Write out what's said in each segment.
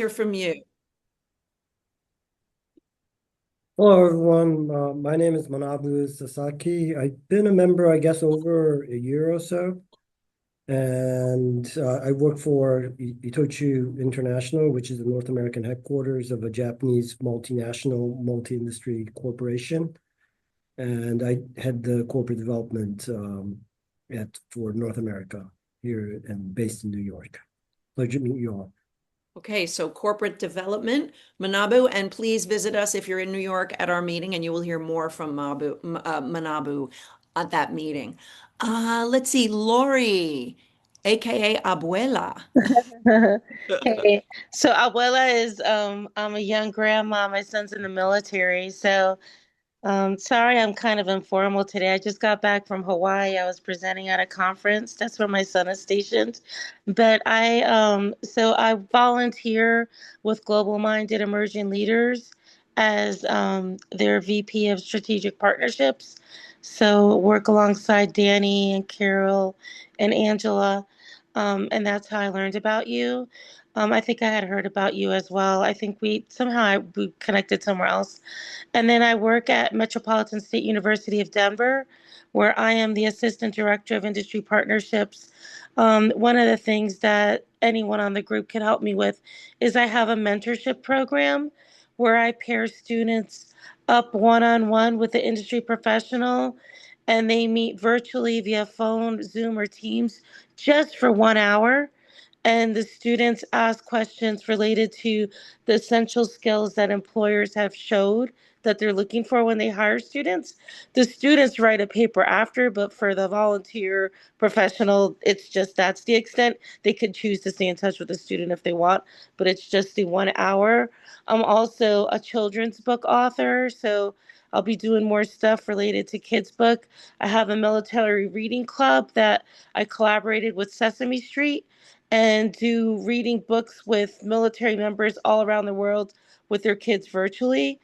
hear from you. Hello, everyone. My name is Manabu Sasaki. I've been a member, I guess, over a year or so. And I work for Itochu International, which is the North American headquarters of a Japanese multinational, multi-industry corporation. And I head the corporate development for North America here and based in New York. Pleasure to meet you all. Okay, so corporate development, Manabu, and please visit us if you're in New York at our meeting, and you will hear more from Manabu at that meeting. Let's see, Lori, aka Abuela. Hey, so abuela is I'm a young grandma. My son's in the military, so sorry I'm kind of informal today. I just got back from Hawaii. I was presenting at a conference. That's where my son is stationed. But I volunteer with Global Minded Emerging Leaders as their VP of Strategic Partnerships. So work alongside Danny and Carol and Angela. And that's how I learned about you. I think I had heard about you as well. I think we connected somewhere else. And then I work at Metropolitan State University of Denver, where I am the Assistant Director of Industry Partnerships. One of the things that anyone on the group can help me with is I have a mentorship program where I pair students up one on one with the industry professional, and they meet virtually via phone, Zoom, or Teams just for 1 hour, and the students ask questions related to the essential skills that employers have showed that they're looking for when they hire students. The students write a paper after, but for the volunteer professional, it's just that's the extent. They could choose to stay in touch with the student if they want, but it's just the 1 hour. I'm also a children's book author, so I'll be doing more stuff related to kids' book. I have a military reading club that I collaborated with Sesame Street and do reading books with military members all around the world with their kids virtually.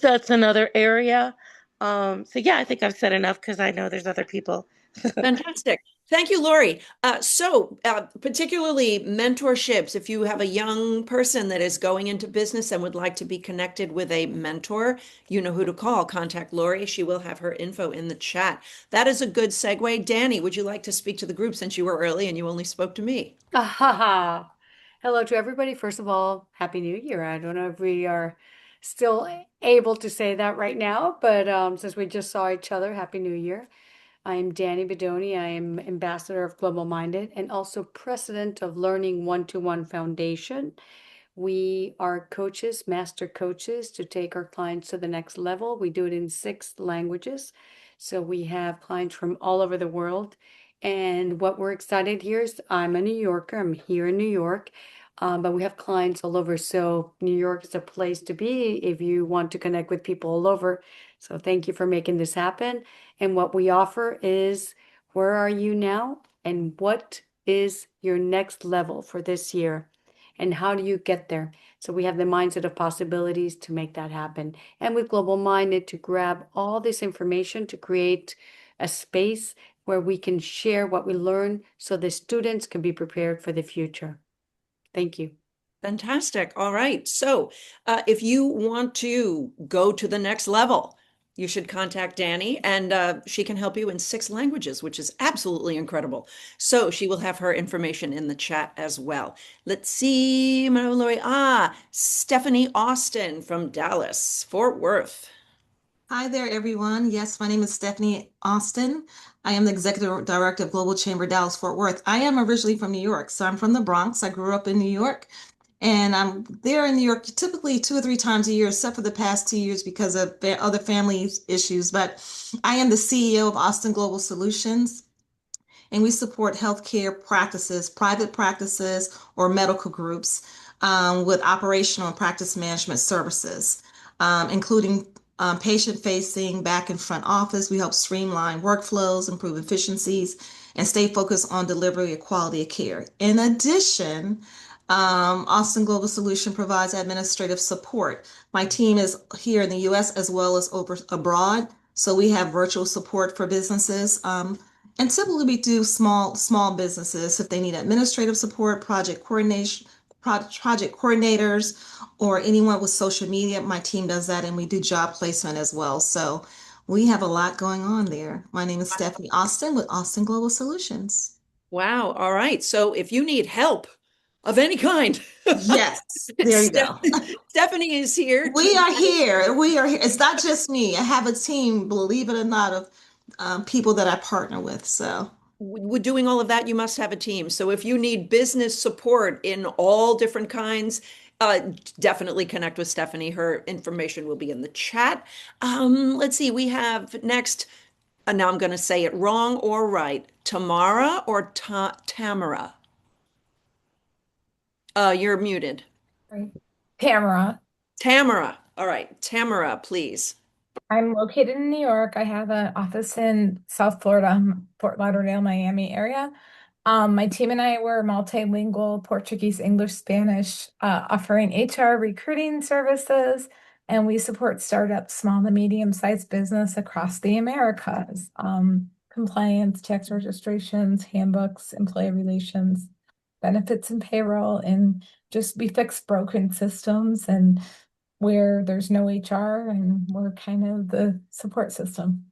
That's another area. So yeah, I think I've said enough because I know there's other people. Fantastic. Thank you, Lori. Particularly mentorships, if you have a young person that is going into business and would like to be connected with a mentor, you know who to call. Contact Lori. She will have her info in the chat. That is a good segue. Danny, would you like to speak to the group since you were early and you only spoke to me? Ah, hello to everybody. First of all, Happy New Year. I don't know if we are still able to say that right now, but since we just saw each other, Happy New Year. I am Danny Bedoni. I am ambassador of Global Minded and also president of Learning One-to-One Foundation. We are coaches, master coaches to take our clients to the next level. We do it in 6 languages. So we have clients from all over the world. And what we're excited here is I'm a New Yorker. I'm here in New York, but we have clients all over. So New York is a place to be if you want to connect with people all over. So thank you for making this happen. And what we offer is where are you now? And what is your next level for this year? And how do you get there? So we have the mindset of possibilities to make that happen. And with Global Minded to grab all this information to create a space where we can share what we learn so the students can be prepared for the future. Thank you. Fantastic. All right. So, if you want to go to the next level, you should contact Danny, and she can help you in 6 languages, which is absolutely incredible. So, she will have her information in the chat as well. Let's see, Lori. Stephanie Austin from Dallas, Fort Worth. Hi there, everyone. Yes, my name is Stephanie Austin. I am the Executive Director of Global Chamber Dallas Fort Worth. I am originally from New York, so I'm from the Bronx. I grew up in New York, and I'm there in New York typically 2 or 3 times a year, except for the past 2 years because of other family issues. But I am the CEO of Austin Global Solutions, and we support healthcare practices, private practices, or medical groups with operational and practice management services, including patient-facing back and front office. We help streamline workflows, improve efficiencies, and stay focused on delivery of quality of care. In addition, Austin Global Solution provides administrative support. My team is here in the U.S. as well as over abroad, so we have virtual support for businesses. And typically we do small businesses if they need administrative support, project project coordinators or anyone with social media. My team does that, and we do job placement as well. So we have a lot going on there. My name is Stephanie Austin with Austin Global Solutions. Wow. All right. So if you need help of any kind, Yes, there you go. Stephanie is here to We are here. We are here. It's not just me. I have a team, believe it or not, of people that I partner with. So, with doing all of that, you must have a team. So if you need business support in all different kinds, definitely connect with Stephanie. Her information will be in the chat. Let's see, we have next, now I'm going to say it wrong or right, Tamara or Tamara? You're muted. Right. Tamara. Tamara. All right, Tamara, please. I'm located in New York. I have an office in South Florida, Fort Lauderdale, Miami area. My team and I were multilingual, Portuguese, English, Spanish, offering HR recruiting services, and we support startups, small to medium-sized business across the Americas. Compliance, tax registrations, handbooks, employee relations, benefits and payroll, and just we fix broken systems and where there's no HR, and we're kind of the support system.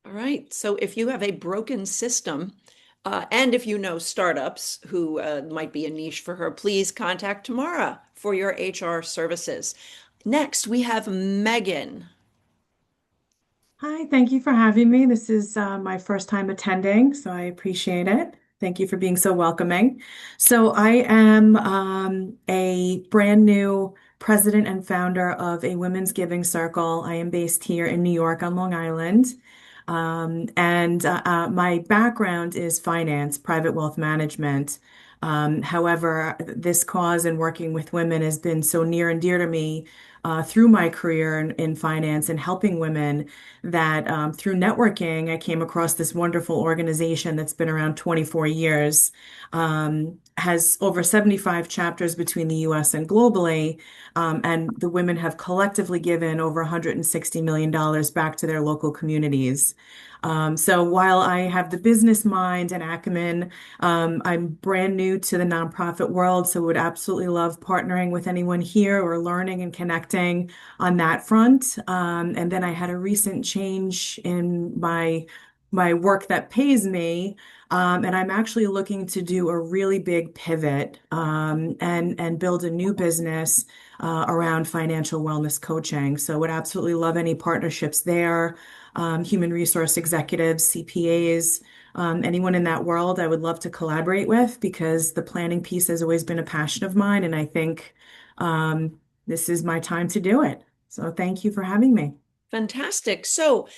All right. So if you have a broken system, and if you know startups who might be a niche for her, please contact Tamara for your HR services. Next, we have Megan. Hi, thank you for having me. This is my first time attending, so I appreciate it. Thank you for being so welcoming. So I am a brand new president and founder of a women's giving circle. I am based here in New York on Long Island. And my background is finance, private wealth management. However, this cause and working with women has been so near and dear to me through my career in finance and helping women that through networking, I came across this wonderful organization that's been around 24 years, has over 75 chapters between the US and globally. And the women have collectively given over $160 million back to their local communities. So while I have the business mind and acumen, I'm brand new to the nonprofit world, so would absolutely love partnering with anyone here or learning and connecting on that front. And then I had a recent change in my work that pays me. And I'm actually looking to do a really big pivot and build a new business around financial wellness coaching. So would absolutely love any partnerships there. Human resource executives, CPAs, anyone in that world I would love to collaborate with because the planning piece has always been a passion of mine. And I think this is my time to do it. So thank you for having me. Fantastic. So,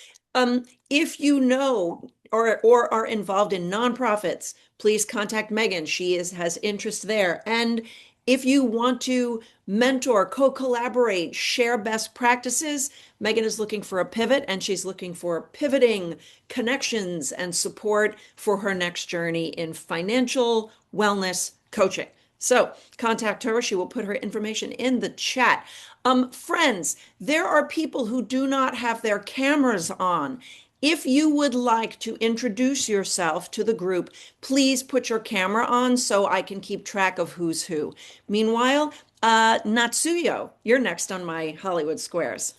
if you know or are involved in nonprofits, please contact Megan. She has interest there. And if you want to mentor, co-collaborate, share best practices, Megan is looking for a pivot and she's looking for pivoting connections and support for her next journey in financial wellness coaching. So contact her. She will put her information in the chat. Friends, there are people who do not have their cameras on. If you would like to introduce yourself to the group, please put your camera on so I can keep track of who's who. Meanwhile, Natsuyo, you're next on my Hollywood Squares.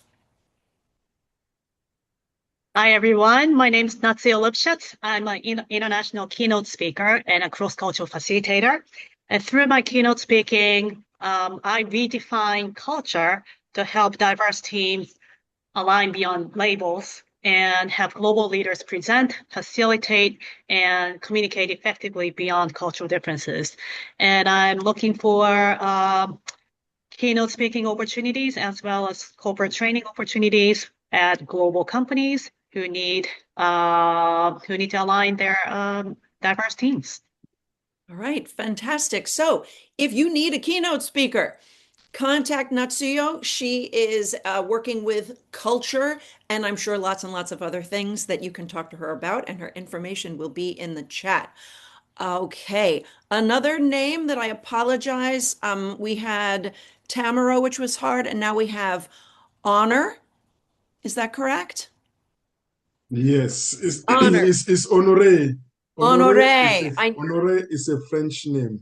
Hi, everyone. My name is Natsuyo Lipschitz. I'm an international keynote speaker and a cross-cultural facilitator. And through my keynote speaking, I redefine culture to help diverse teams align beyond labels and have global leaders present, facilitate, and communicate effectively beyond cultural differences. And I'm looking for keynote speaking opportunities as well as corporate training opportunities at global companies who need to align their diverse teams. All right, fantastic. So if you need a keynote speaker, contact Natsuyo. She is working with culture, and I'm sure lots and lots of other things that you can talk to her about, and her information will be in the chat. Okay, another name that I apologize. We had Tamara, which was hard, and now we have Honor. Is that correct? Yes, it's Honor. it's Honoré. Honoré. Honoré is a French name.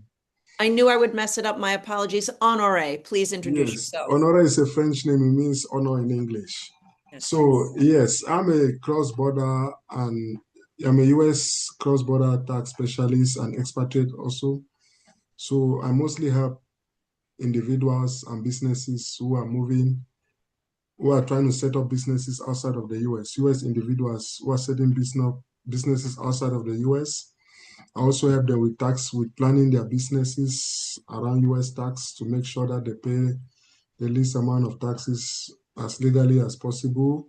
I knew I would mess it up. My apologies. Honore, please introduce Yes, yourself. honor is a French name. It means honor in English. Yes. So yes, I'm a cross-border and I'm a US cross-border tax specialist and expatriate also. So I mostly help individuals and businesses who are moving, who are trying to set up businesses outside of the US. US individuals who are setting businesses outside of the US. I also help them with tax, with planning their businesses around US tax to make sure that they pay the least amount of taxes as legally as possible.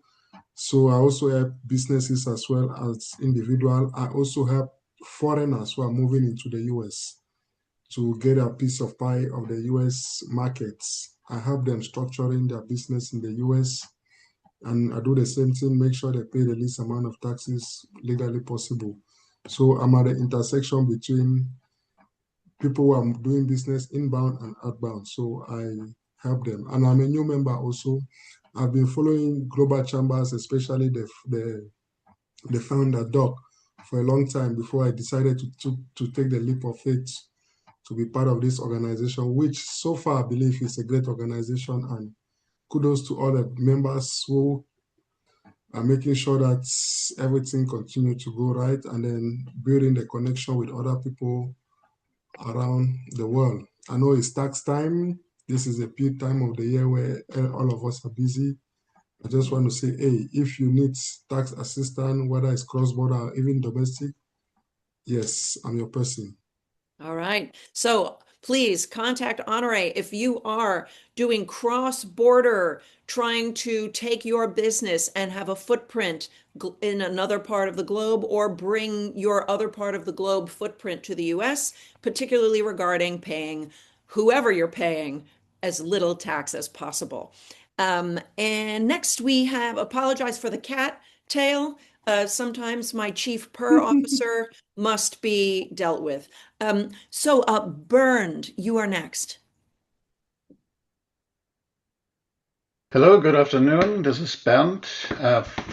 So I also help businesses as well as individual. I also help foreigners who are moving into the US to get a piece of pie of the US markets. I help them structuring their business in the US, and I do the same thing, make sure they pay the least amount of taxes legally possible. So I'm at the intersection between people who are doing business inbound and outbound. So I help them. And I'm a new member also. I've been following Global Chambers, especially the founder, Doc, for a long time before I decided to take the leap of faith to be part of this organization, which so far I believe is a great organization. And kudos to all the members who are making sure that everything continues to go right and then building the connection with other people around the world. I know it's tax time. This is a peak time of the year where all of us are busy. I just want to say, hey, if you need tax assistance, whether it's cross-border or even domestic, yes, I'm your person. All right. So please contact Honore if you are doing cross-border, trying to take your business and have a footprint in another part of the globe or bring your other part of the globe footprint to the US, particularly regarding paying whoever you're paying as little tax as possible. And next we have apologize for the cat tail. Sometimes my chief per officer must be dealt with. Bernd, you are next. Hello, good afternoon. This is Bernd,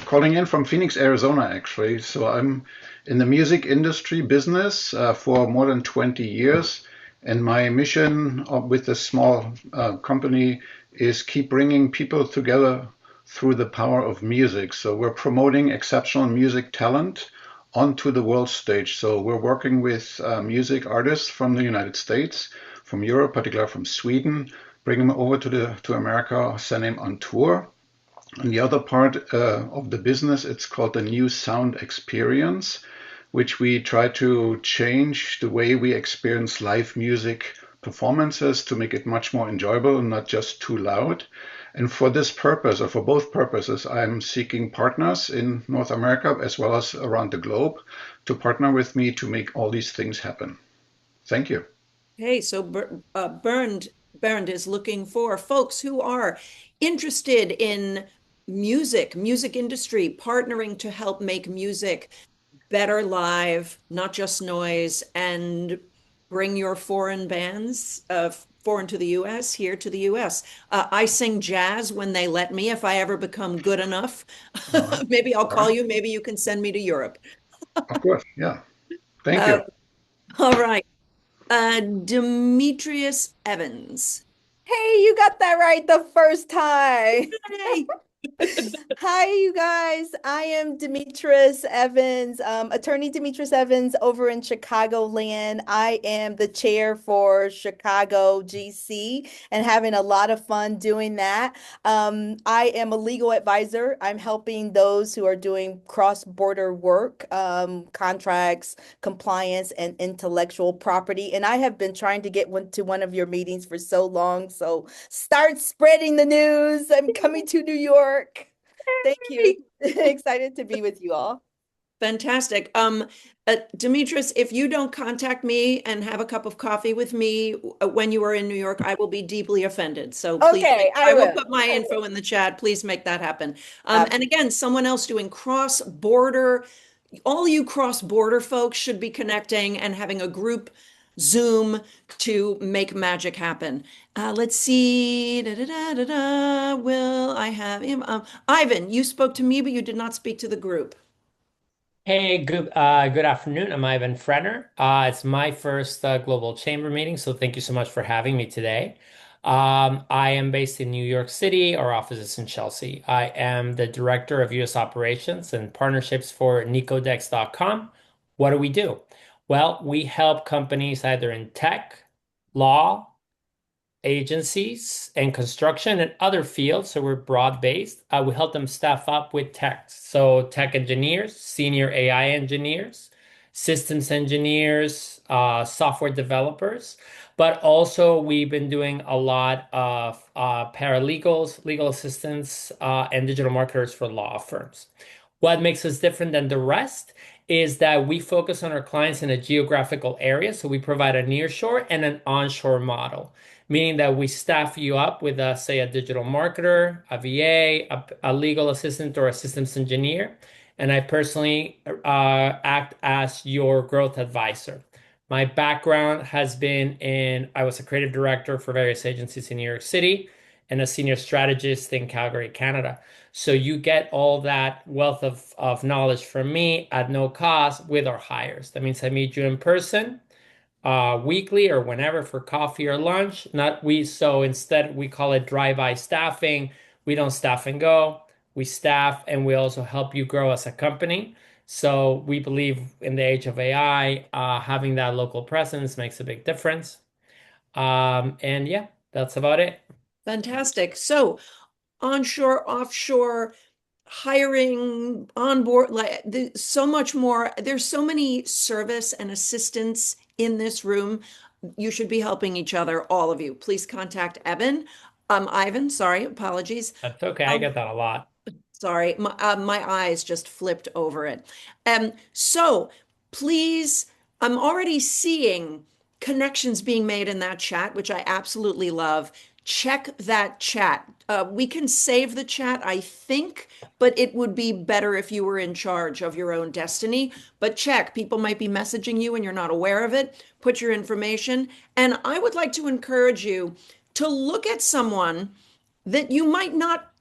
calling in from Phoenix, Arizona, actually. So I'm in the music industry business for more than 20 years. And my mission with this small company is keep bringing people together through the power of music. So we're promoting exceptional music talent onto the world stage. So we're working with music artists from the United States, from Europe, particularly from Sweden, bring them over to America, send them on tour. And the other part of the business, it's called the New Sound Experience, which we try to change the way we experience live music performances to make it much more enjoyable and not just too loud. And for this purpose, or for both purposes, I'm seeking partners in North America as well as around the globe to partner with me to make all these things happen. Thank you. Okay, so Bernd is looking for folks who are interested in music industry, partnering to help make music better live, not just noise, and bring your foreign bands, foreign to the US, here to the US. I sing jazz when they let me, if I ever become good enough. Maybe I'll call you, maybe you can send me to Europe. Of course, yeah. Thank Uh, you. all right. Demetrius Evans. Hey, you got that right the first time. Hey. Hi, you guys. I am Demetrius Evans, attorney Demetrius Evans over in Chicagoland. I am the chair for Chicago GC and having a lot of fun doing that. I am a legal advisor. I'm helping those who are doing cross-border work, contracts, compliance, and intellectual property. And I have been trying to get to one of your meetings for so long. So start spreading the news. I'm coming to New York. Thank you. Excited to be with you all. Fantastic. Demetrius, if you don't contact me and have a cup of coffee with me when you are in New York, I will be deeply offended. So please, Okay, I will will. put my info in the chat. Please make that happen. And again, someone else doing cross-border, all you cross-border folks should be connecting and having a group Zoom to make magic happen. Let's see. Will I have him? Ivan, you spoke to me, but you did not speak to the group. Hey, good afternoon. I'm Ivan Frenner. It's my first Global Chamber meeting, so thank you so much for having me today. I am based in New York City. Our office is in Chelsea. I am the Director of US Operations and Partnerships for Nicodex.com. What do we do? Well, we help companies either in tech, law, agencies and construction and other fields. So we're broad based. We help them staff up with tech. So tech engineers, senior AI engineers, systems engineers, software developers. But also we've been doing a lot of paralegals, legal assistants, and digital marketers for law firms. What makes us different than the rest is that we focus on our clients in a geographical area. So we provide a nearshore and an onshore model, meaning that we staff you up with, say, a digital marketer, a VA, a legal assistant, or a systems engineer. And I personally act as your growth advisor. My background has been I was a creative director for various agencies in New York City and a senior strategist in Calgary, Canada. So you get all that wealth of knowledge from me at no cost with our hires. That means I meet you in person weekly or whenever for coffee or lunch. Not we, so instead we call it drive-by staffing. We don't staff and go. We staff and we also help you grow as a company. So we believe in the age of AI, having that local presence makes a big difference. And yeah, that's about it. Fantastic. So onshore, offshore, hiring, onboard, like so much more. There's so many service and assistants in this room. You should be helping each other, all of you. Please contact Ivan, sorry, apologies. That's okay. I get that a lot. Sorry, my eyes just flipped over it. So please, I'm already seeing connections being made in that chat, which I absolutely love. Check that chat. We can save the chat, I think, but it would be better if you were in charge of your own destiny. But check, people might be messaging you and you're not aware of it. Put your information. And I would like to encourage you to look at someone that you might not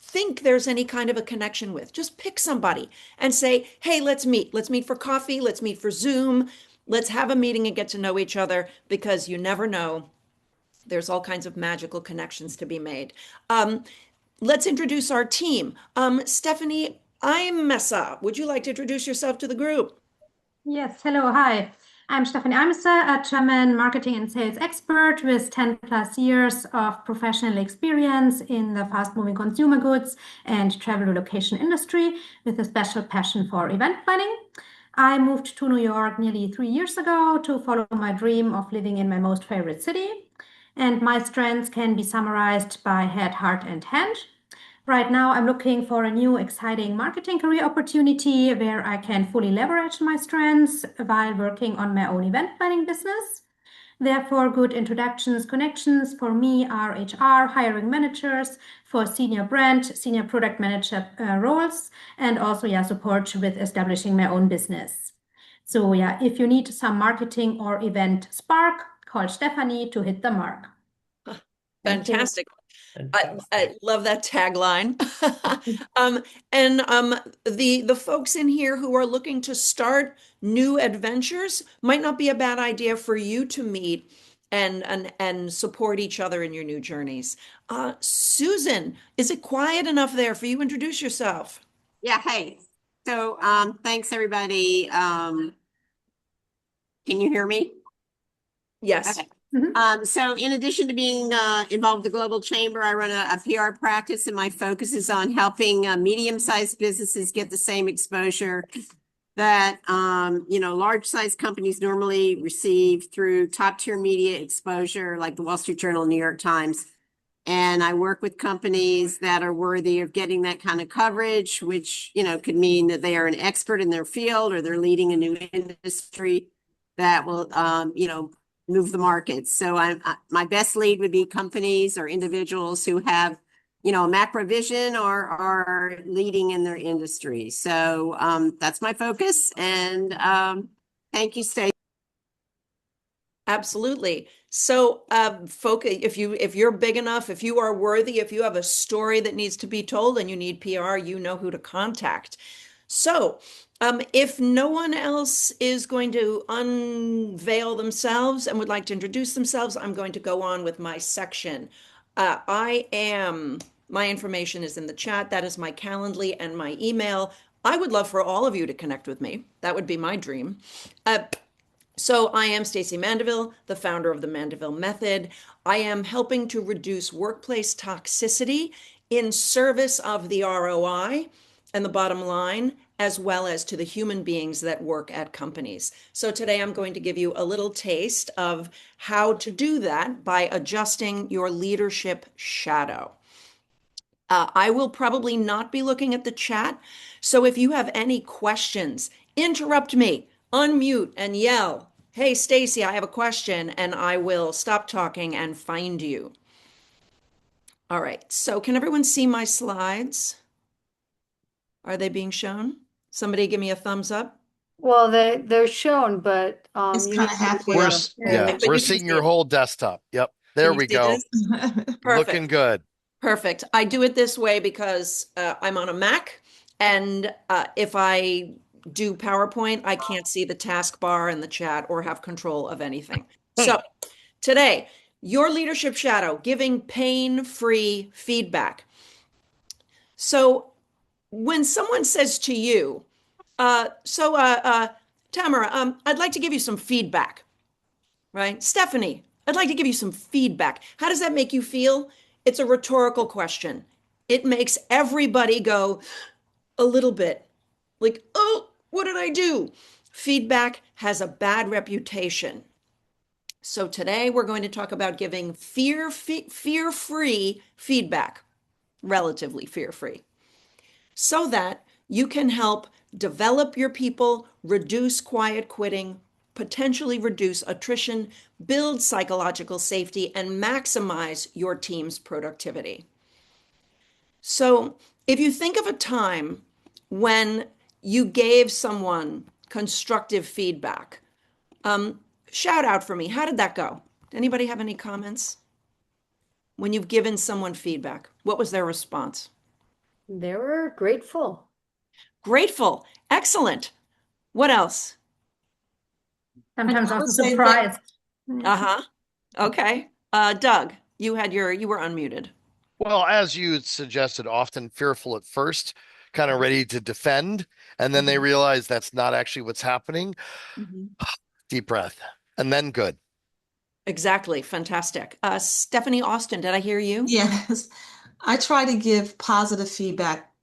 think there's any kind of a connection with. Just pick somebody and say, hey, let's meet. Let's meet for coffee. Let's meet for Zoom. Let's have a meeting and get to know each other, because you never know. There's all kinds of magical connections to be made. Let's introduce our team. Stephanie Imessa, would you like to introduce yourself to the group? Yes, hello, hi. I'm Stefanie Imessa, a German marketing and sales expert with 10 plus years of professional experience in the fast-moving consumer goods and travel relocation industry with a special passion for event planning. I moved to New York nearly 3 years ago to follow my dream of living in my most favorite city. And my strengths can be summarized by head, heart, and hand. Right now, I'm looking for a new, exciting marketing career opportunity where I can fully leverage my strengths while working on my own event planning business. Therefore, good introductions, connections for me are HR, hiring managers for senior brand, senior product manager roles, and also support with establishing my own business. So if you need some marketing or event spark, call Stephanie to hit the mark. Fantastic. I love that tagline. The folks in here who are looking to start new adventures, might not be a bad idea for you to meet and support each other in your new journeys. Susan, is it quiet enough there for you? Introduce yourself. Yeah, hey. So thanks everybody. Can you hear me? Yes. Okay. So in addition to being involved with the Global Chamber, I run a PR practice, and my focus is on helping medium-sized businesses get the same exposure that large-sized companies normally receive through top-tier media exposure like the Wall Street Journal, New York Times. And I work with companies that are worthy of getting that kind of coverage, which could mean that they are an expert in their field or they're leading a new industry that will move the market. So my best lead would be companies or individuals who have, a macro vision or are leading in their industry. So that's my focus. And thank you, Stacey. Absolutely. So, if you're big enough, if you are worthy, if you have a story that needs to be told and you need PR, you know who to contact. So, If no one else is going to unveil themselves and would like to introduce themselves, I'm going to go on with my section. My information is in the chat. That is my Calendly and my email. I would love for all of you to connect with me. That would be my dream. So I am Stacee Mandeville, the founder of the Mandeville Method. I am helping to reduce workplace toxicity in service of the ROI and the bottom line, as well as to the human beings that work at companies. So today I'm going to give you a little taste of how to do that by adjusting your leadership shadow. I will probably not be looking at the chat. So if you have any questions, interrupt me, unmute and yell, "Hey, Stacee, I have a question," and I will stop talking and find you. All right, so can everyone see my slides? Are they being shown? Somebody give me a thumbs up. Well, they're shown, but It's you kind need of to halfway We're up. s- yeah. yeah, But we're you can seeing see your it. whole desktop. Yep, Can there you we see go. this? Looking Perfect. good. Perfect. I do it this way because I'm on a Mac, and if I do PowerPoint, I can't see the taskbar and the chat or have control of anything. So today, your leadership shadow, giving pain-free feedback. So when someone says to you, Tamara, I'd like to give you some feedback, right? Stephanie, I'd like to give you some feedback. How does that make you feel? It's a rhetorical question. It makes everybody go a little bit like, oh, what did I do? Feedback has a bad reputation. So today we're going to talk about giving fear-free feedback, relatively fear-free, so that you can help develop your people, reduce quiet quitting, potentially reduce attrition, build psychological safety, and maximize your team's productivity. So, if you think of a time when you gave someone constructive feedback, shout out for me. How did that go? Anybody have any comments? When you've given someone feedback, what was their response? They were grateful. Grateful. Excellent. What else? Sometimes I would also say that surprised. Uh-huh. Okay. Doug, you were unmuted. Well, as you suggested, often fearful at first, kind of ready to defend, and then they realize that's not actually what's happening. Mhm. Deep breath, and then good. Exactly. Fantastic. Stephanie Austin, did I hear you? yes, I try to give positive feedback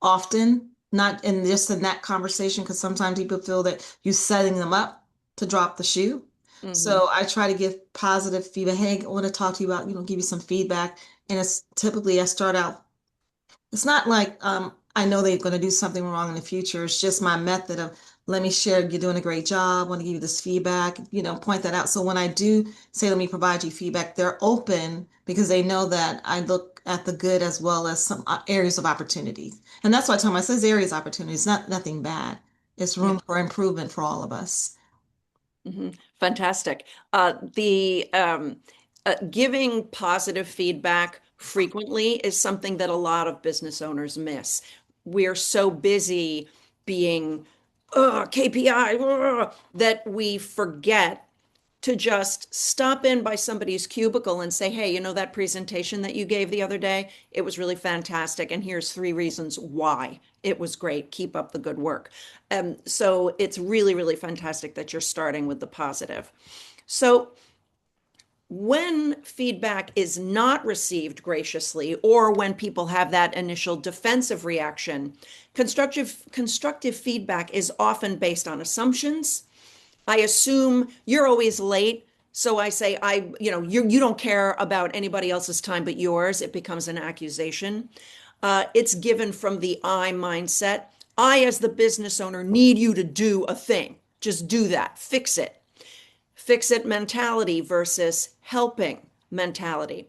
often, not in just in that conversation, because sometimes people feel that you're setting them up to drop the shoe. Mhm. So I try to give positive feedback. Hey, I want to talk to you about, give you some feedback. And it's typically I start out, it's not like I know they're going to do something wrong in the future. It's just my method of let me share, you're doing a great job, want to give you this feedback, point that out. So when I do say, let me provide you feedback, they're open because they know that I look at the good as well as some areas of opportunity. And that's why I tell them, I says areas of opportunity. It's not nothing bad. It's Yeah. room for improvement for all of us. Fantastic. The giving positive feedback frequently is something that a lot of business owners miss. We're so busy being KPI that we forget to just stop in by somebody's cubicle and say, hey, that presentation that you gave the other day, it was really fantastic. And here's 3 reasons why it was great. Keep up the good work. So it's really, really fantastic that you're starting with the positive. So when feedback is not received graciously, or when people have that initial defensive reaction, constructive feedback is often based on assumptions. I assume you're always late. So I say, you don't care about anybody else's time but yours. It becomes an accusation. It's given from the I mindset. I, as the business owner, need you to do a thing. Just do that. Fix it. Fix it mentality versus helping mentality.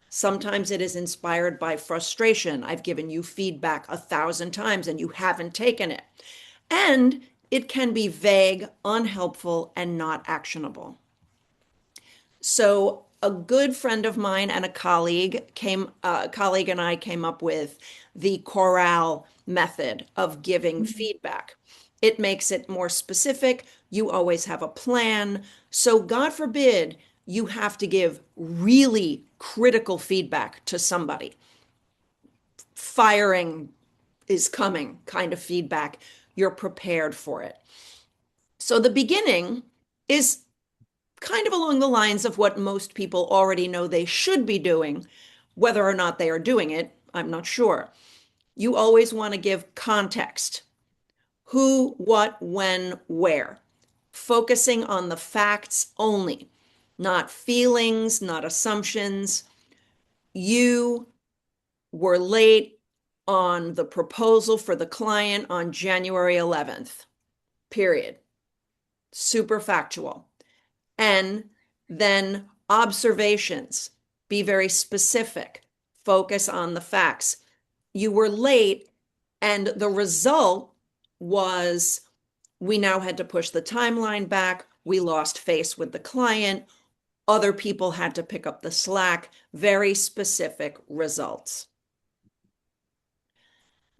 Sometimes it is inspired by frustration. I've given you feedback 1,000 times and you haven't taken it. And it can be vague, unhelpful, and not actionable. So a good friend of mine and a colleague and I came up with the Corral method of giving feedback. It makes it more specific. You always have a plan. So God forbid you have to give really critical feedback to somebody. Firing is coming kind of feedback. You're prepared for it. So the beginning is kind of along the lines of what most people already know they should be doing. Whether or not they are doing it, I'm not sure. You always want to give context. Who, what, when, where. Focusing on the facts only, not feelings, not assumptions. You were late on the proposal for the client on January 11th, period. Super factual. And then observations, be very specific, focus on the facts. You were late, and the result was we now had to push the timeline back. We lost face with the client. Other people had to pick up the slack. Very specific results.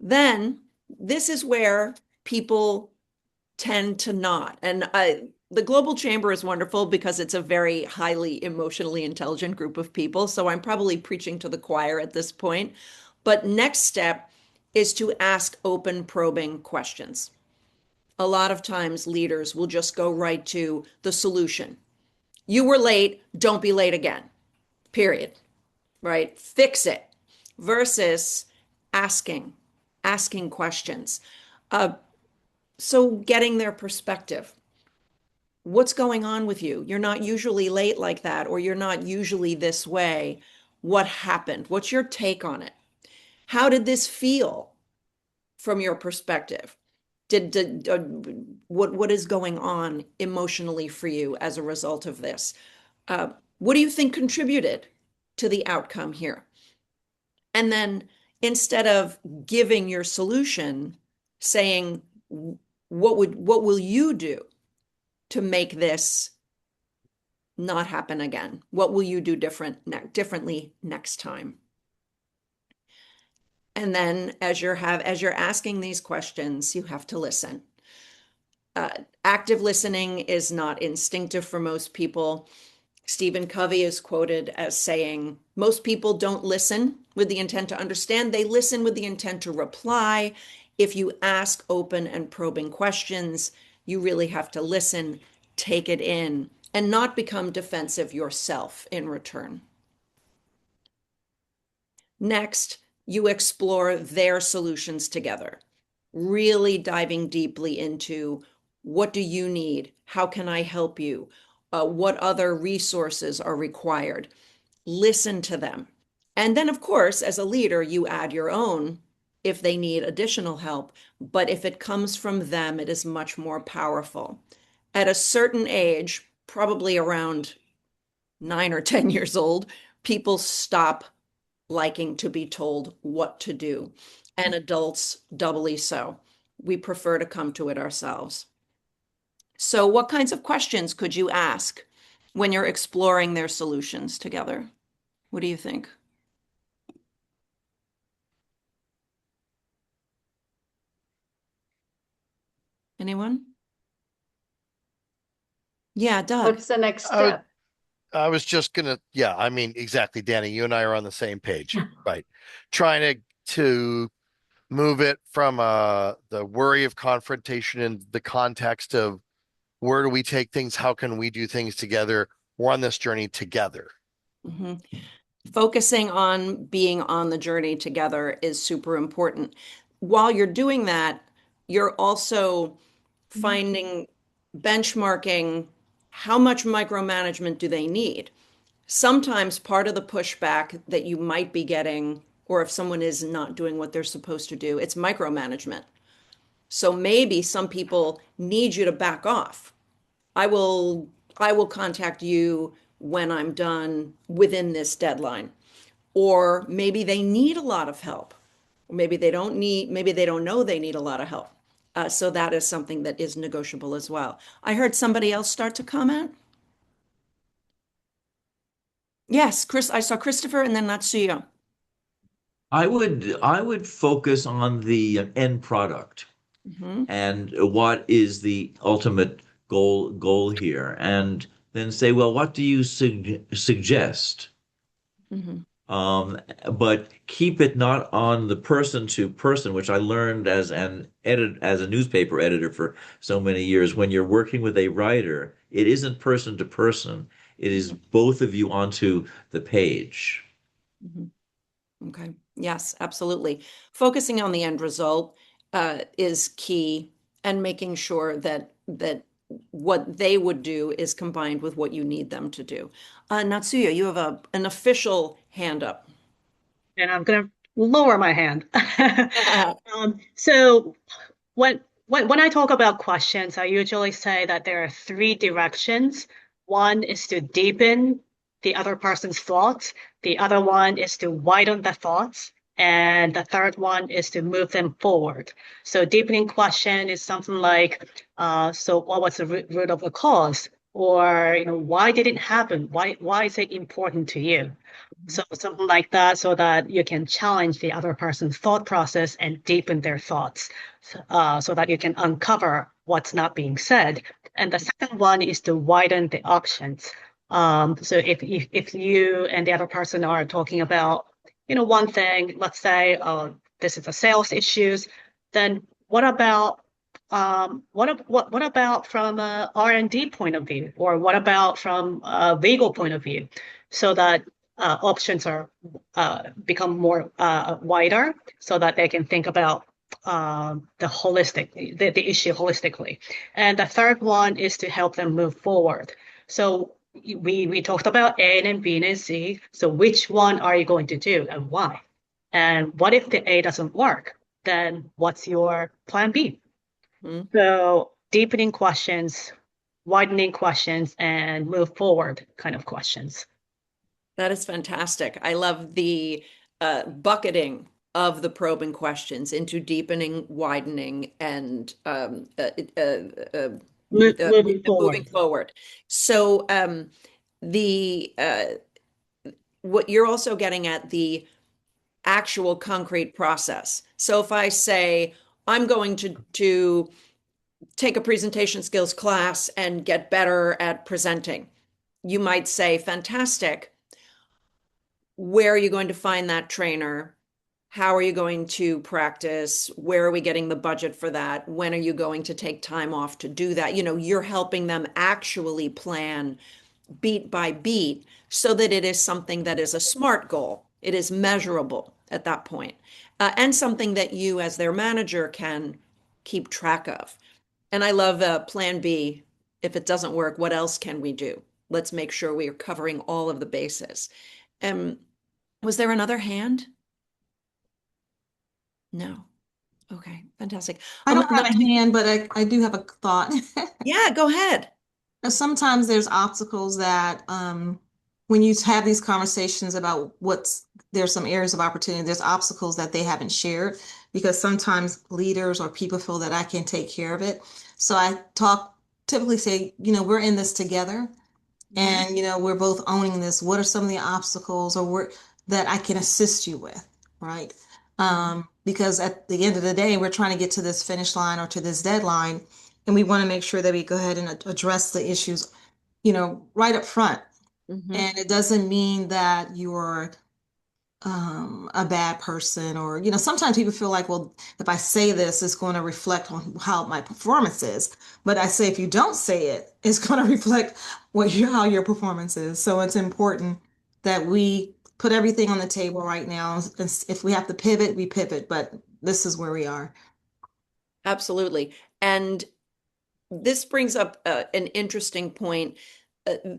Then this is where people tend to not. And the Global Chamber is wonderful because it's a very highly emotionally intelligent group of people. So I'm probably preaching to the choir at this point. But next step is to ask open, probing questions. A lot of times leaders will just go right to the solution. You were late, don't be late again, period, right? Fix it versus asking questions. So getting their perspective. What's going on with you? You're not usually late like that, or you're not usually this way. What happened? What's your take on it? How did this feel from your perspective? What is going on emotionally for you as a result of this? What do you think contributed to the outcome here? And then instead of giving your solution, saying, what will you do to make this not happen again? What will you do differently next time? And then as you're asking these questions, you have to listen. Active listening is not instinctive for most people. Stephen Covey is quoted as saying, most people don't listen with the intent to understand, they listen with the intent to reply. If you ask open and probing questions, you really have to listen, take it in, and not become defensive yourself in return. Next, you explore their solutions together, really diving deeply into what do you need? How can I help you? What other resources are required? Listen to them. And then, of course, as a leader, you add your own if they need additional help. But if it comes from them, it is much more powerful. At a certain age, probably around 9 or 10 years old, people stop liking to be told what to do. And adults, doubly so. We prefer to come to it ourselves. So what kinds of questions could you ask when you're exploring their solutions together? What do you think? Anyone? Yeah, Doug. What's the next step? I was just gonna, yeah, I mean, exactly, Danny. You and I are on the same page, right? Trying to move it from the worry of confrontation in the context of where do we take things? How can we do things together? We're on this journey together. Mm-hmm. Focusing on being on the journey together is super important. While you're doing that, you're also finding, benchmarking, how much micromanagement do they need? Sometimes part of the pushback that you might be getting, or if someone is not doing what they're supposed to do, it's micromanagement. So maybe some people need you to back off. I will contact you when I'm done within this deadline. Or maybe they need a lot of help. Maybe they don't know they need a lot of help. So that is something that is negotiable as well. I heard somebody else start to comment. Yes, Chris, I saw Christopher and then Natsuya. I would focus on the end product Mhm. and what is the ultimate goal here, and then say, well, what do you suggest? Mhm. But keep it not on the person to person, which I learned as a newspaper editor for so many years. When you're working with a writer, it isn't person to person. It is both of you onto the page. Mhm. Okay. Yes, absolutely. Focusing on the end result is key, and making sure that what they would do is combined with what you need them to do. Natsuya, you have an official hand up. And I'm going to lower my hand. So when I talk about questions, I usually say that there are three directions. One is to deepen the other person's thoughts. The other one is to widen the thoughts. And the third one is to move them forward. So deepening question is something like, so what was the root of the cause? Or, why did it happen? Why is it important to you? So something like that, so that you can challenge the other person's thought process and deepen their thoughts, so that you can uncover what's not being said. And the second one is to widen the options. So if you and the other person are talking about, one thing, let's say, this is a sales issues, then what about from a R&D point of view, or what about from a legal point of view, so that options are become more wider, so that they can think about the issue holistically. And the third one is to help them move forward. So we talked about A and B and C. So which one are you going to do and why? And what if the A doesn't work? Then what's your plan B? Mhm. So deepening questions, widening questions, and move forward kind of questions. That is fantastic. I love the bucketing of the probing questions into deepening, widening, and Moving moving forward. forward. So the what you're also getting at, the actual concrete process. So if I say I'm going to take a presentation skills class and get better at presenting, you might say, fantastic. Where are you going to find that trainer? How are you going to practice? Where are we getting the budget for that? When are you going to take time off to do that? You're helping them actually plan beat by beat so that it is something that is a SMART goal. It is measurable at that point, and something that you, as their manager, can keep track of. And I love Plan B. If it doesn't work, what else can we do? Let's make sure we are covering all of the bases. Um, was there another hand? No. Okay, fantastic. I don't have a hand, but I do have a thought. Yeah, go ahead. Sometimes there's obstacles that when you have these conversations about there's some areas of opportunity, there's obstacles that they haven't shared, because sometimes leaders or people feel that I can take care of it. So I typically say, we're in this together, and we're both owning this. What are some of the obstacles that I can assist you with, right? Because at the end of the day, we're trying to get to this finish line or to this deadline, and we want to make sure that we go ahead and address the issues, right up front. And it doesn't mean that you're a bad person, or sometimes people feel like, well, if I say this, it's going to reflect on how my performance is. But I say, if you don't say it, it's going to reflect how your performance is. So it's important that we put everything on the table right now. If we have to pivot, we pivot, but this is where we are. Absolutely. And this brings up an interesting point.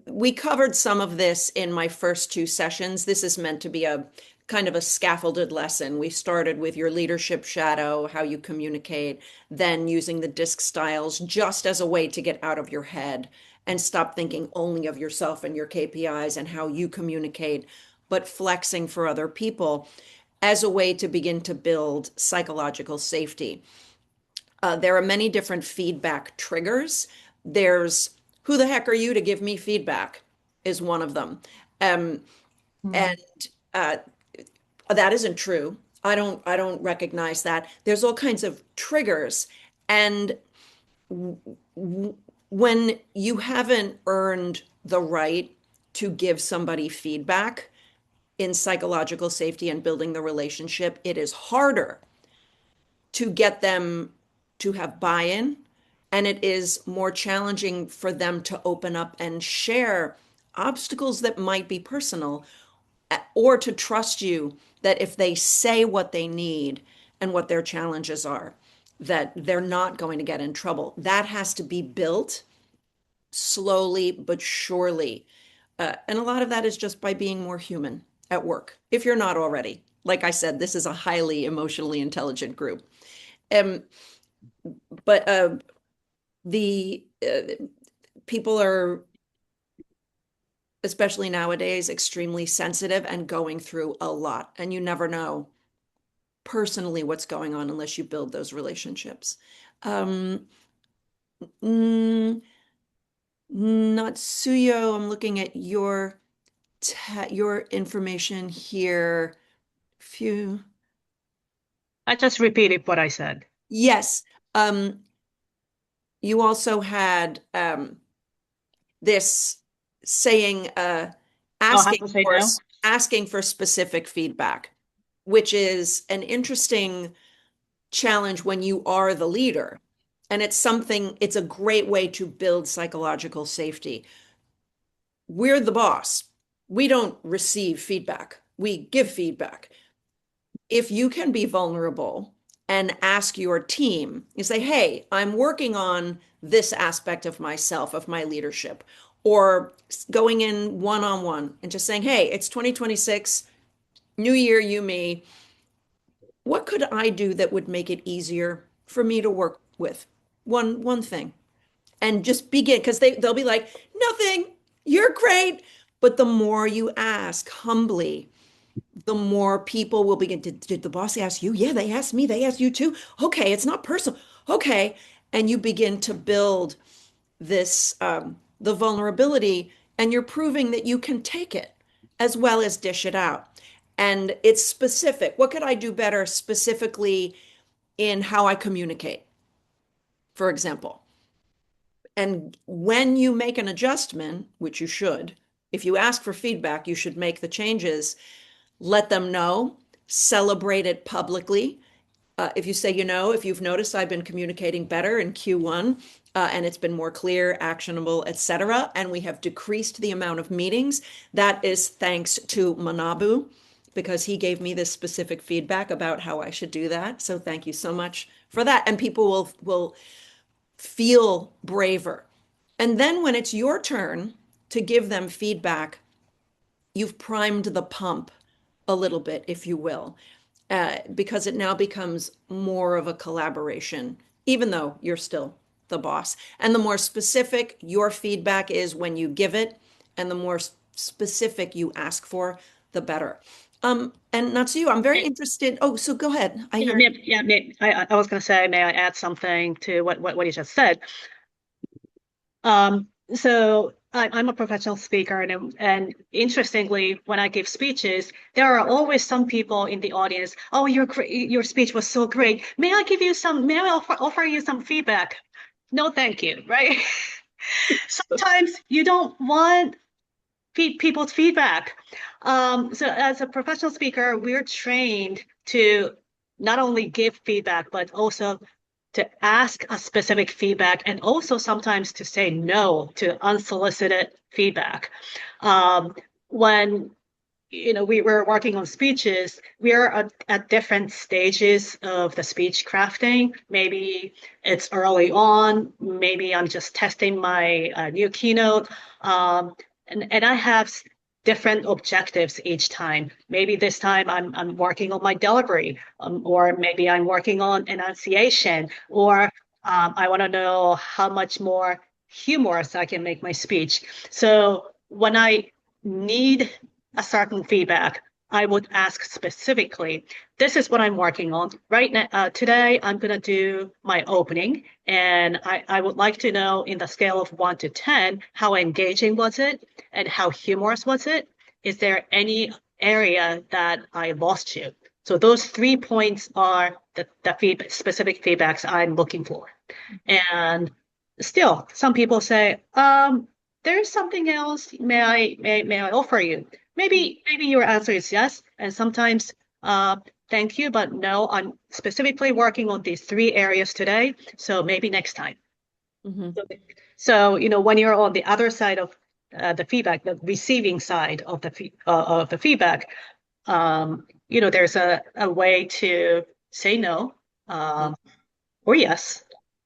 We covered some of this in my first two sessions. This is meant to be a kind of a scaffolded lesson. We started with your leadership shadow, how you communicate, then using the DISC styles just as a way to get out of your head and stop thinking only of yourself and your KPIs and how you communicate, but flexing for other people as a way to begin to build psychological safety. There are many different feedback triggers. There's who the heck are you to give me feedback is one of them. And That isn't true. I don't recognize that. There's all kinds of triggers. And when you haven't earned the right to give somebody feedback in psychological safety and building the relationship, it is harder to get them to have buy-in, and it is more challenging for them to open up and share obstacles that might be personal, or to trust you that if they say what they need and what their challenges are, that they're not going to get in trouble. That has to be built slowly but surely. And a lot of that is just by being more human at work, if you're not already. Like I said, this is a highly emotionally intelligent group. Um, but the people are, especially nowadays, extremely sensitive and going through a lot. And you never know personally what's going on unless you build those relationships. Um, mm, Natsuyo, I'm looking at your information here. Few. I just repeated what I said. Yes. You also had this saying, Oh, I have to say no. asking for specific feedback, which is an interesting challenge when you are the leader. And it's a great way to build psychological safety. We're the boss. We don't receive feedback. We give feedback. If you can be vulnerable and ask your team, you say, hey, I'm working on this aspect of myself, of my leadership, or going in one-on-one and just saying, hey, it's 2026, new year, you, me. What could I do that would make it easier for me to work with? One thing. And just begin, because they'll be like, nothing, you're great. But the more you ask humbly, the more people will begin to, did the boss ask you? Yeah, they asked me. They asked you too. Okay, it's not personal. Okay. And you begin to build this, the vulnerability, and you're proving that you can take it as well as dish it out. And it's specific. What could I do better specifically in how I communicate, for example? And when you make an adjustment, which you should, if you ask for feedback, you should make the changes, let them know, celebrate it publicly. If you say, if you've noticed, I've been communicating better in Q1, and it's been more clear, actionable, etc., and we have decreased the amount of meetings, that is thanks to Manabu, because he gave me this specific feedback about how I should do that. So thank you so much for that. And people will feel braver. And then when it's your turn to give them feedback, you've primed the pump a little bit, if you will, because it now becomes more of a collaboration, even though you're still the boss. And the more specific your feedback is when you give it, and the more specific you ask for, the better. And Natsuyu, I'm very interested. Oh, so go ahead. I hear. I was going to say, may I add something to what you just said? So I'm a professional speaker, and interestingly, when I give speeches, there are always some people in the audience. Oh, your speech was so great. May I offer you some feedback? No, thank you. Right? Sometimes you don't want people's feedback. So as a professional speaker, we're trained to not only give feedback, but also to ask a specific feedback, and also sometimes to say no to unsolicited feedback. When we were working on speeches, we are at different stages of the speech crafting. Maybe it's early on, maybe I'm just testing my new keynote. And I have different objectives each time. Maybe this time I'm working on my delivery, or maybe I'm working on enunciation, or I want to know how much more humorous I can make my speech. So when I need a certain feedback, I would ask specifically, this is what I'm working on. Right now, today, I'm going to do my opening, and I would like to know, in the scale of 1 to 10, how engaging was it and how humorous was it? Is there any area that I lost you. So those 3 points are the specific feedbacks I'm looking for. And still, some people say, there's something else may I offer you? Maybe your answer is yes, and sometimes thank you, but no, I'm specifically working on these 3 areas today, so maybe next time. So, when you're on the other side of the feedback, the receiving side of the feedback, there's a way to say no or yes.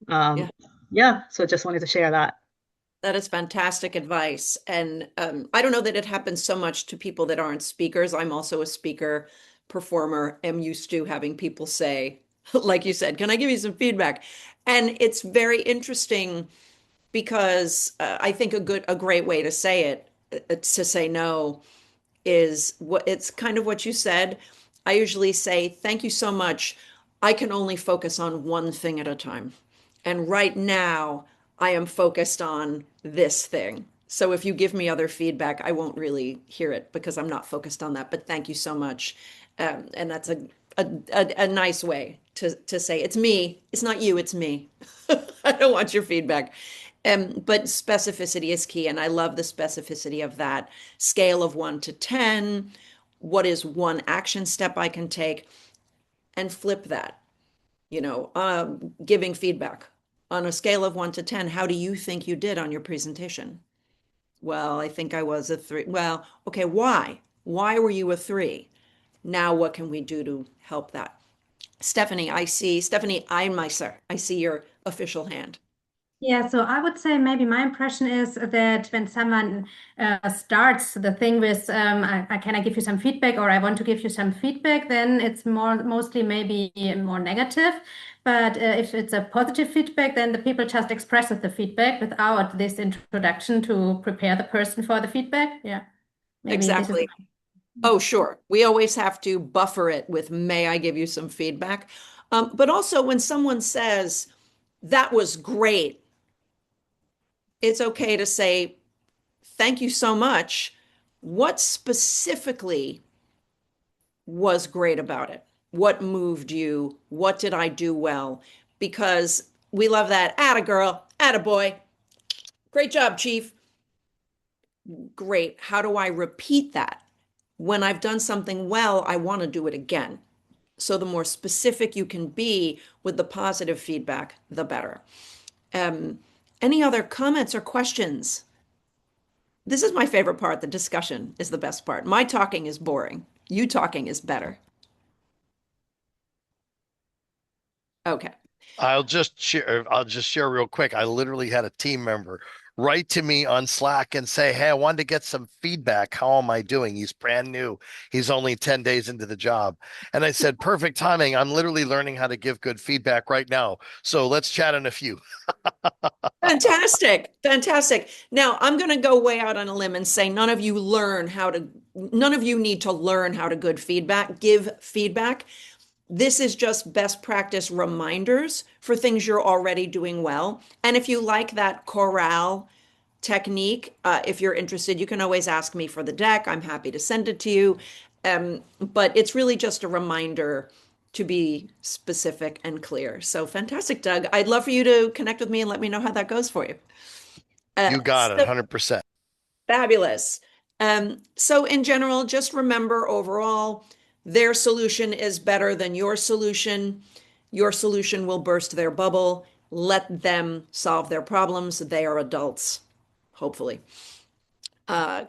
So just wanted to share that. That is fantastic advice. And I don't know that it happens so much to people that aren't speakers. I'm also a speaker, performer, am used to having people say, like you said, can I give you some feedback? And it's very interesting because I think a great way to say it, to say no, is it's kind of what you said. I usually say, thank you so much. I can only focus on one thing at a time. And right now, I am focused on this thing. So if you give me other feedback, I won't really hear it because I'm not focused on that. But thank you so much. And that's a nice way to say, it's me. It's not you, it's me. I don't want your feedback. But specificity is key. And I love the specificity of that scale of 1 to 10. What is one action step I can take? And flip that, giving feedback. On a scale of 1 to 10, how do you think you did on your presentation? Well, I think I was a 3. Well, okay, why? Why were you a 3? Now what can we do to help that? Stephanie Einmeister, I see your official hand. Yeah, so I would say maybe my impression is that when someone starts the thing with, can I give you some feedback, or I want to give you some feedback, then it's mostly maybe more negative. But if it's a positive feedback, then the people just express the feedback without this introduction to prepare the person for the feedback. Yeah, maybe this is. Exactly. Oh, sure. We always have to buffer it with, may I give you some feedback? But also when someone says, that was great, it's okay to say, thank you so much. What specifically was great about it? What moved you? What did I do well? Because we love that. Atta girl, atta boy. Great job, chief. Great. How do I repeat that? When I've done something well, I want to do it again. So the more specific you can be with the positive feedback, the better. Any other comments or questions? This is my favorite part. The discussion is the best part. My talking is boring. You talking is better. Okay. I'll just share real quick. I literally had a team member write to me on Slack and say, hey, I wanted to get some feedback. How am I doing? He's brand new. He's only 10 days into the job. And I said, perfect timing. I'm literally learning how to give good feedback right now. So let's chat in a few. Fantastic. Fantastic. Now I'm going to go way out on a limb and say none of you need to learn how to give feedback. This is just best practice reminders for things you're already doing well. And if you like that chorale technique, if you're interested, you can always ask me for the deck. I'm happy to send it to you. But it's really just a reminder to be specific and clear. So fantastic, Doug. I'd love for you to connect with me and let me know how that goes for you. You got it, 100%. Fabulous. So in general, just remember overall, their solution is better than your solution. Your solution will burst their bubble. Let them solve their problems. They are adults, hopefully.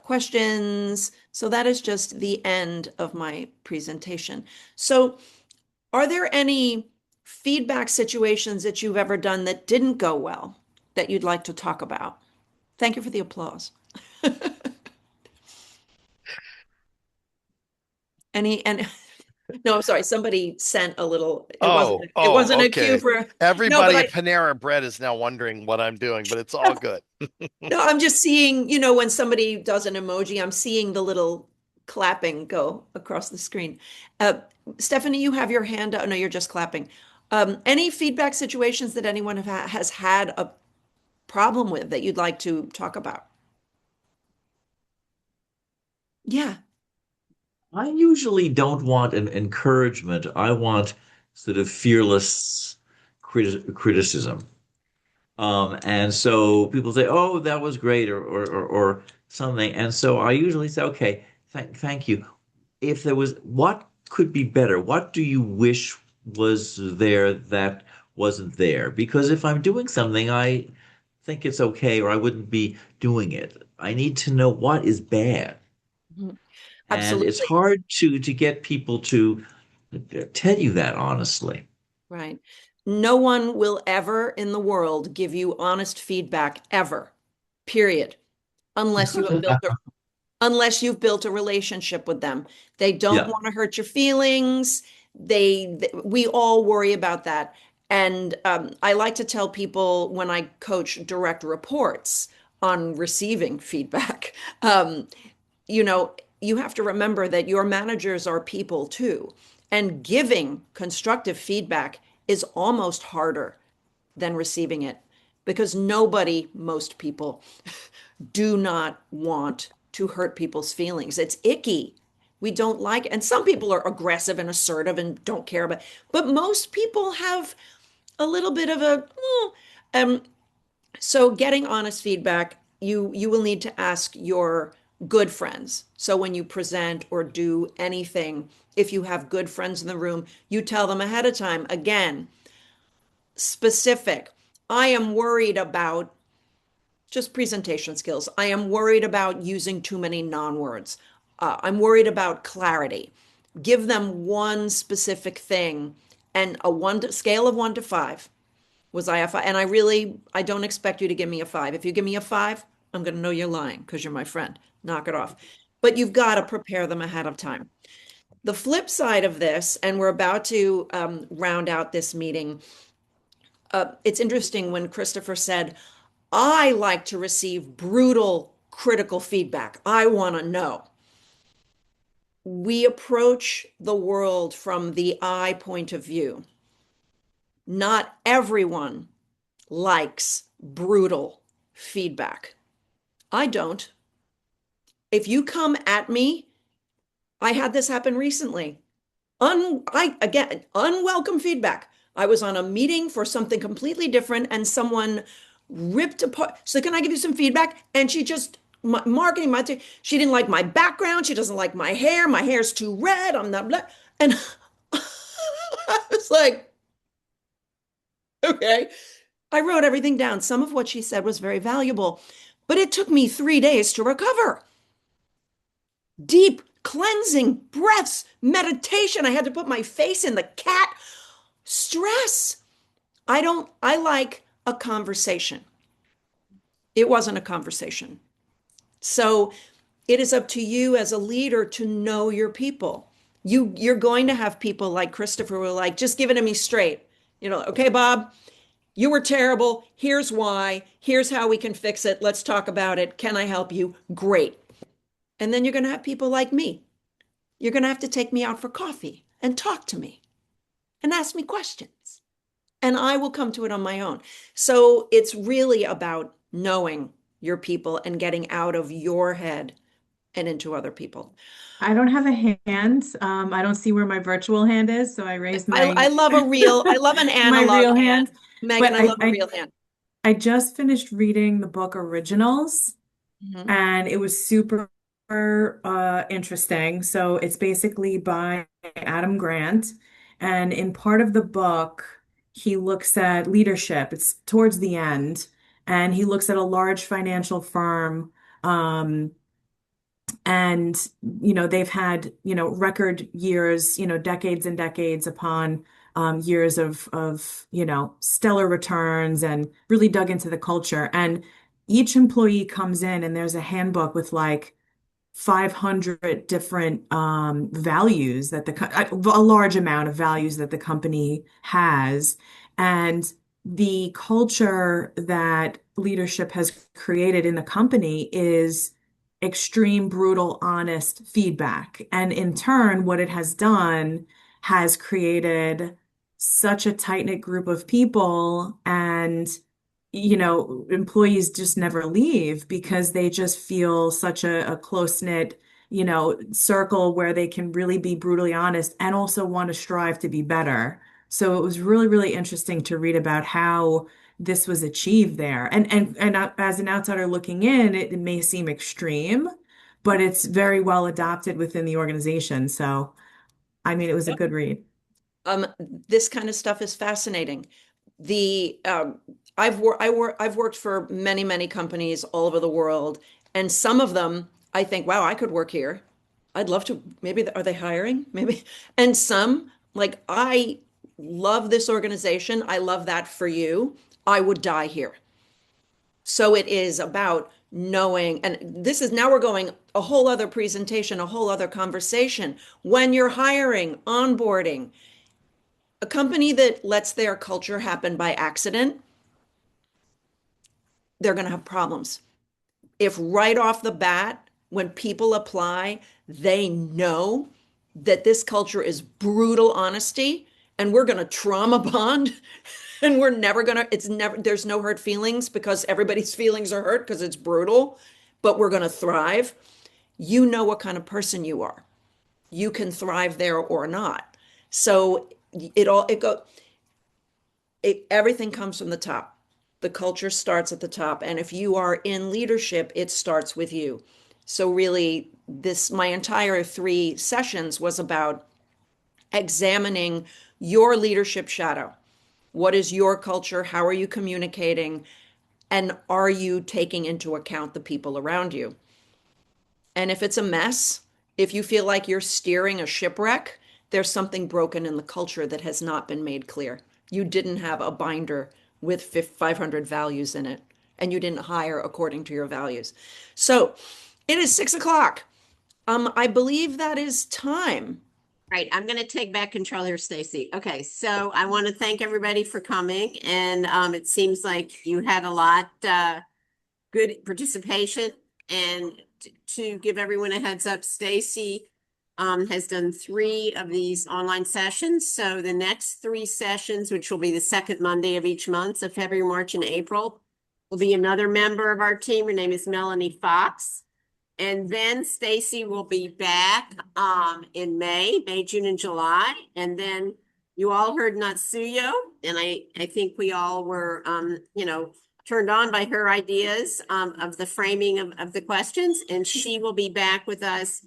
Questions? So that is just the end of my presentation. So are there any feedback situations that you've ever done that didn't go well that you'd like to talk about? Thank you for the applause. No, I'm sorry. Somebody sent a little. It wasn't a cue for. Everybody at Panera Bread is now wondering what I'm doing, but it's all good. No, I'm just seeing, when somebody does an emoji, I'm seeing the little clapping go across the screen. Stephanie, you have your hand up. No, you're just clapping. Any feedback situations that anyone has had a problem with that you'd like to talk about? Yeah. I usually don't want an encouragement. I want sort of fearless criticism. And so people say, "Oh, that was great," or something. And so I usually say, "Okay, thank you. If there was, what could be better? What do you wish was there that wasn't there?" Because if I'm doing something, I think it's okay, or I wouldn't be doing it. I need to know what is bad. Mhm. And it's Absolutely. hard to get people to tell you that honestly. Right. No one will ever in the world give you honest feedback ever, period, unless you have built a unless you've built a relationship with them. They don't Yeah. want to hurt your feelings. We all worry about that. And I like to tell people when I coach direct reports on receiving feedback, you know, you have to remember that your managers are people too. And giving constructive feedback is almost harder than receiving it because most people do not want to hurt people's feelings. It's icky. We don't like it. And some people are aggressive and assertive and don't care about, but most people have a little bit of a, um, so getting honest feedback, you will need to ask your good friends. So when you present or do anything, if you have good friends in the room, you tell them ahead of time, again, specific. I am worried about just presentation skills. I am worried about using too many non-words. I'm worried about clarity. Give them one specific thing and scale of 1 to 5. Was I a 5? And I don't expect you to give me a 5. If you give me a 5, I'm going to know you're lying because you're my friend. Knock it off. But you've got to prepare them ahead of time. The flip side of this, and we're about to round out this meeting, it's interesting when Christopher said, I like to receive brutal critical feedback. I want to know. We approach the world from the I point of view. Not everyone likes brutal feedback. I don't. If you come at me, I had this happen recently. Again, unwelcome feedback. I was on a meeting for something completely different and someone ripped apart. So can I give you some feedback? And she just marketing she didn't like my background. She doesn't like my hair. My hair's too red. I'm not blah. And I was like, okay. I wrote everything down. Some of what she said was very valuable, but it took me 3 days to recover. Deep cleansing breaths, meditation. I had to put my face in the cat. Stress. I like a conversation. It wasn't a conversation. So it is up to you as a leader to know your people. You're going to have people like Christopher who are like, just give it to me straight. Okay, Bob, you were terrible. Here's why. Here's how we can fix it. Let's talk about it. Can I help you? Great. And then you're going to have people like me. You're going to have to take me out for coffee and talk to me and ask me questions. And I will come to it on my own. So it's really about knowing your people and getting out of your head and into other people. I don't have a hand. I don't see where my virtual hand is, so I raised I love an my analog real hand. hand. Megan, But I love a real hand. I just finished reading the book Originals, Mhm. and it was super interesting. So it's basically by Adam Grant, and in part of the book, he looks at leadership. It's towards the end, and he looks at a large financial firm. And they've had record years, decades and decades upon years of stellar returns, and really dug into the culture. And each employee comes in and there's a handbook with like 500 different values that a large amount of values that the company has. And the culture that leadership has created in the company is extreme, brutal, honest feedback. And in turn, what it has done has created such a tight-knit group of people, and employees just never leave because they just feel such a close-knit circle where they can really be brutally honest and also want to strive to be better. So it was really, really interesting to read about how this was achieved there. And as an outsider looking in, it may seem extreme, but it's very well adopted within the organization. So, I mean, it was a good read. This kind of stuff is fascinating. I've worked for many, many companies all over the world, and some of them I think, wow, I could work here. I'd love to. Maybe are they hiring? Maybe. And some, like, I love this organization. I love that for you. I would die here. So it is about knowing, and this is now we're going a whole other presentation, a whole other conversation. When you're hiring, onboarding, a company that lets their culture happen by accident, they're going to have problems. If right off the bat, when people apply, they know that this culture is brutal honesty and we're going to trauma bond and we're never going to, it's never, there's no hurt feelings because everybody's feelings are hurt because it's brutal, but we're going to thrive. You know what kind of person you are. You can thrive there or not. So everything comes from the top. The culture starts at the top. And if you are in leadership, it starts with you. So really, my entire 3 sessions was about examining your leadership shadow. What is your culture? How are you communicating? And are you taking into account the people around you? And if it's a mess, if you feel like you're steering a shipwreck, there's something broken in the culture that has not been made clear. You didn't have a binder with 500 values in it, and you didn't hire according to your values. So it is 6 o'clock. I believe that is time. Right, I'm going to take back control here, Stacey. Okay, so I want to thank everybody for coming, and it seems like you had a lot good participation. And to give everyone a heads up, Stacey has done 3 of these online sessions. So the next 3 sessions, which will be the second Monday of each month, so February, March, and April, will be another member of our team. Her name is Melanie Fox. And then Stacey will be back in May, June, and July. And then you all heard Natsuyo, and I think we all were, turned on by her ideas of the framing of the questions. And she will be back with us.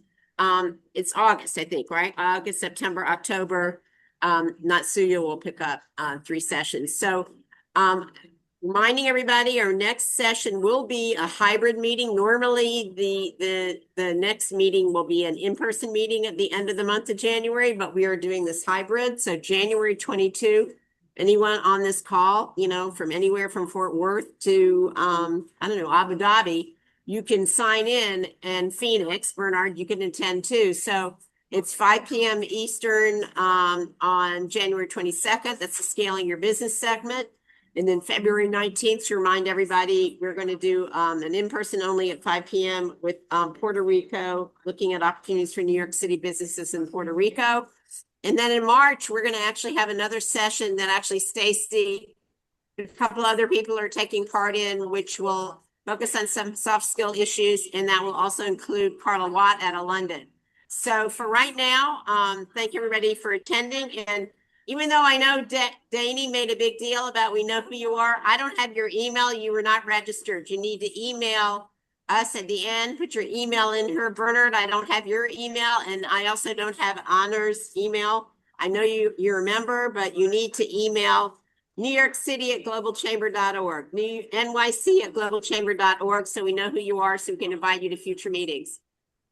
It's August, I think, right? August, September, October. Natsuyo will pick up 3 sessions. So reminding everybody, our next session will be a hybrid meeting. Normally, the next meeting will be an in-person meeting at the end of the month of January, but we are doing this hybrid. So January 22, anyone on this call, from anywhere from Fort Worth to, Abu Dhabi, you can sign in, and Phoenix, Bernard, you can attend too. So it's 5 p.m. Eastern on January 22nd. That's the Scaling Your Business segment. And then February 19th, to remind everybody, we're going to do an in-person only at 5 p.m. with Puerto Rico, looking at opportunities for New York City businesses in Puerto Rico. And then in March, we're going to actually have another session that actually Stacey, a couple other people are taking part in, which will focus on some soft skill issues. And that will also include Carla Watt out of London. So for right now, thank everybody for attending. And even though I know Danny made a big deal about we know who you are, I don't have your email. You were not registered. You need to email us at the end. Put your email in here, Bernard. I don't have your email, and I also don't have Honor's email. I know you're a member, but you need to email New York City at globalchamber.org, NYC at globalchamber.org, so we know who you are, so we can invite you to future meetings.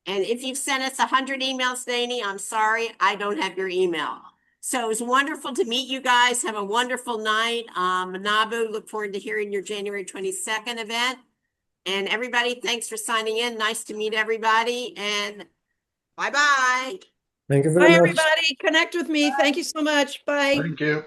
And if you've sent us 100 emails, Danny, I'm sorry, I don't have your email. So it was wonderful to meet you guys. Have a wonderful night. Manabu, look forward to hearing your January 22nd event. And everybody, thanks for signing in. Nice to meet everybody. And bye-bye. Thank you very Bye, much. everybody. Connect with me. Thank you so much. Bye. Thank you.